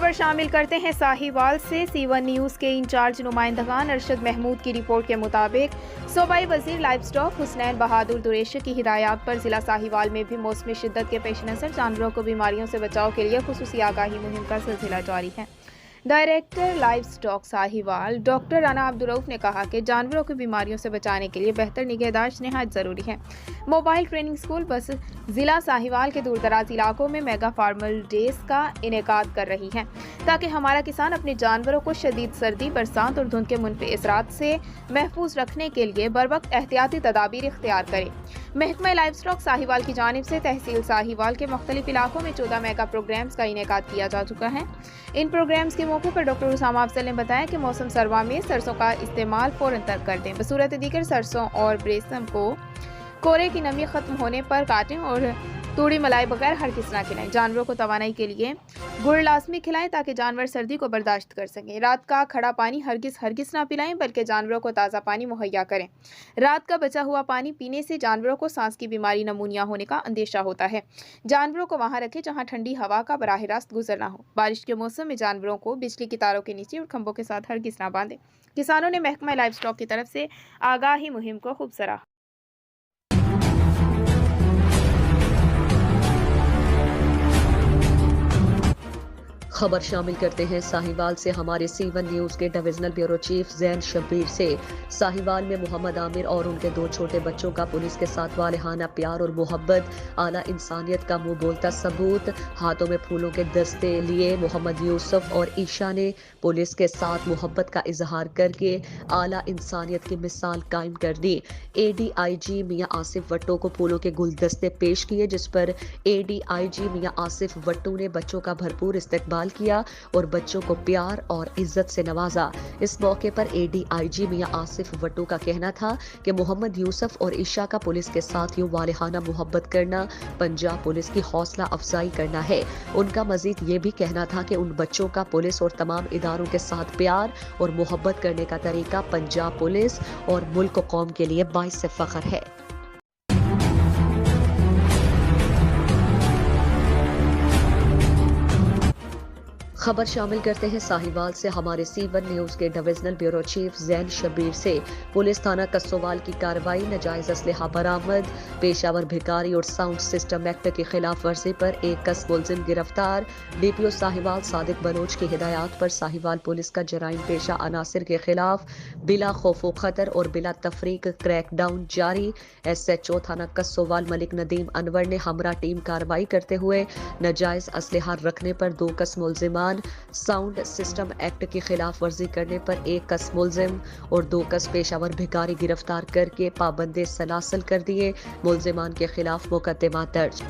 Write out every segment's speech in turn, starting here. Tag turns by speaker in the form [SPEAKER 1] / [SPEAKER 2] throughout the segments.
[SPEAKER 1] خبر شامل کرتے ہیں ساہیوال سے۔ سی1 نیوز کے انچارج نمائندگان ارشد محمود کی رپورٹ کے مطابق صوبائی وزیر لائف سٹاک حسنین بہادر دریشی کی ہدایات پر ضلع ساہیوال میں بھی موسمی شدت کے پیش نظر جانوروں کو بیماریوں سے بچاؤ کے لیے خصوصی آگاہی مہم کا سلسلہ جاری ہے۔ Director life stock Sahiwal doctor Rana Abdul Rauf نے کہا کہ جانوروں کو بیماریوں سے بچانے کے لیے بہتر نگہداشت نہایت ضروری ہے۔ موبائل ٹریننگ اسکول بس ضلع ساہیوال کے دور دراز علاقوں میں میگا فارمل ڈیز کا انعقاد کر رہی ہے تاکہ ہمارا کسان اپنے جانوروں کو شدید سردی، برسات اور دھند کے منفی اثرات سے محفوظ رکھنے کے لیے بروقت احتیاطی تدابیر اختیار کرے۔ محکمہ لائف سٹاک ساہیوال کی جانب سے تحصیل ساہیوال کے مختلف علاقوں میں 14 میگا پروگرامز کا انعقاد کیا جا چکا ہے۔ ان پروگرامز کے موقع پر ڈاکٹر اسامہ افضل نے بتایا کہ موسم سرما میں سرسوں کا استعمال فوراً ترک کر دیں، بصورت دیگر سرسوں اور بریسم کو کورے کی نمی ختم ہونے پر کاٹیں اور توڑی ملائے بغیر ہرگز نہ کھلائیں۔ جانوروں کو توانائی کے لیے گڑ لازمی کھلائیں تاکہ جانور سردی کو برداشت کر سکیں۔ رات کا کھڑا پانی ہرگز نہ پلائیں بلکہ جانوروں کو تازہ پانی مہیا کریں۔ رات کا بچا ہوا پانی پینے سے جانوروں کو سانس کی بیماری نمونیا ہونے کا اندیشہ ہوتا ہے۔ جانوروں کو وہاں رکھیں جہاں ٹھنڈی ہوا کا براہ راست گزر نہ ہو۔ بارش کے موسم میں جانوروں کو بجلی کی تاروں کے نیچے اور کھمبوں کے ساتھ ہرگز نہ باندھیں۔ کسانوں نے محکمہ لائف سٹاک کی طرف سے آگاہی مہم کو خوب سراہا۔
[SPEAKER 2] خبر شامل کرتے ہیں ساہیوال سے ہمارے سی1 نیوز کے ڈویژنل بیورو چیف زین شبیر سے۔ ساہیوال میں محمد عامر اور ان کے 2 چھوٹے بچوں کا پولیس کے ساتھ والہانہ پیار اور محبت، اعلیٰ انسانیت کا منہ بولتا ثبوت۔ ہاتھوں میں پھولوں کے دستے لیے محمد یوسف اور عیشا نے پولیس کے ساتھ محبت کا اظہار کر کے اعلیٰ انسانیت کی مثال قائم کر دی۔ اے ڈی آئی جی میاں آصف وٹو کو پھولوں کے گلدستے پیش کیے جس پر اے ڈی آئی جی میاں آصف وٹو نے بچوں کا بھرپور استقبال کیا اور بچوں کو پیار اور عزت سے نوازا۔ اس موقع پر اے ڈی آئی جی میاں آصف وٹو کا کہنا تھا کہ محمد یوسف اور عیشا کا پولیس کے ساتھ یوں والہانہ محبت کرنا پنجاب پولیس کی حوصلہ افزائی کرنا ہے۔ ان کا مزید یہ بھی کہنا تھا کہ ان بچوں کا پولیس اور تمام اداروں کے ساتھ پیار اور محبت کرنے کا طریقہ پنجاب پولیس اور ملک و قوم کے لیے باعث فخر ہے۔ خبر شامل کرتے ہیں ساہیوال سے ہمارے سی1 نیوز کے ڈویژنل بیورو چیف زین شبیر سے۔ پولیس تھانہ کسووال کی کارروائی، ناجائز اسلحہ برآمد، پیشہ ور بھکاری اور ساؤنڈ سسٹم ایکٹ کی خلاف ورزی پر ایک کس ملزم گرفتار۔ ڈی پی او ساہیوال صادق بلوچ کی ہدایات پر ساہیوال پولیس کا جرائم پیشہ عناصر کے خلاف بلا خوف و خطر اور بلا تفریق کریک ڈاؤن جاری۔ ایس ایچ او تھانہ کسووال ملک ندیم انور نے ہمراہ ٹیم کارروائی کرتے ہوئے ناجائز اسلحہ رکھنے پر 2 کس ملزمان، ساؤنڈ سسٹم ایکٹ کی خلاف ورزی کرنے پر 1 کس ملزم اور 2 کس پیشہ ور بھکاری گرفتار کر کے پابند سلاسل کر دیے۔ ملزمان کے خلاف مقدمہ درج۔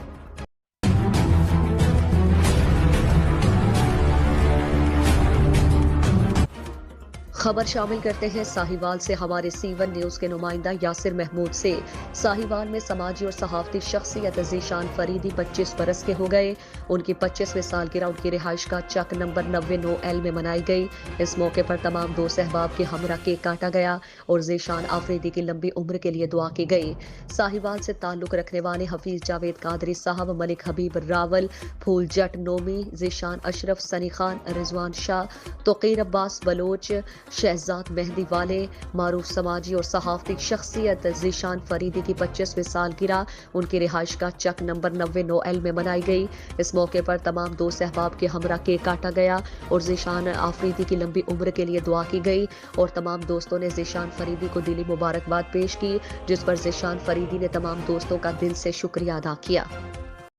[SPEAKER 2] خبر شامل کرتے ہیں ساہیوال سے ہمارے سی1 نیوز کے نمائندہ یاسر محمود سے۔ ساہیوال میں سماجی اور صحافتی شخصیت ذیشان فریدی 25 برس کے ہو گئے۔ ان کی 25ویں سالگرہ ان کی رہائش گاہ چک نمبر 99L میں منائی گئی۔ اس موقع پر تمام دوست احباب کے ہمراہ کیک کاٹا گیا اور ذیشان آفریدی کی لمبی عمر کے لیے دعا کی گئی۔ ساہیوال سے تعلق رکھنے والے حفیظ جاوید قادری صاحب، ملک حبیب راول، پھول جٹ نومی، ذیشان اشرف، سنی خان، رضوان شاہ، توقیر عباس بلوچ، شہزاد مہندی والے، معروف سماجی اور صحافتی شخصیت ذیشان فریدی کی 25ویں سالگرہ ان کی رہائش گاہ چک نمبر 99L میں منائی گئی۔ اس موقع پر تمام دوست احباب کے ہمراہ کیک کاٹا گیا اور ذیشان آفریدی کی لمبی عمر کے لیے دعا کی گئی اور تمام دوستوں نے ذیشان فریدی کو دلی مبارکباد پیش کی، جس پر ذیشان فریدی نے تمام دوستوں کا دل سے شکریہ ادا کیا۔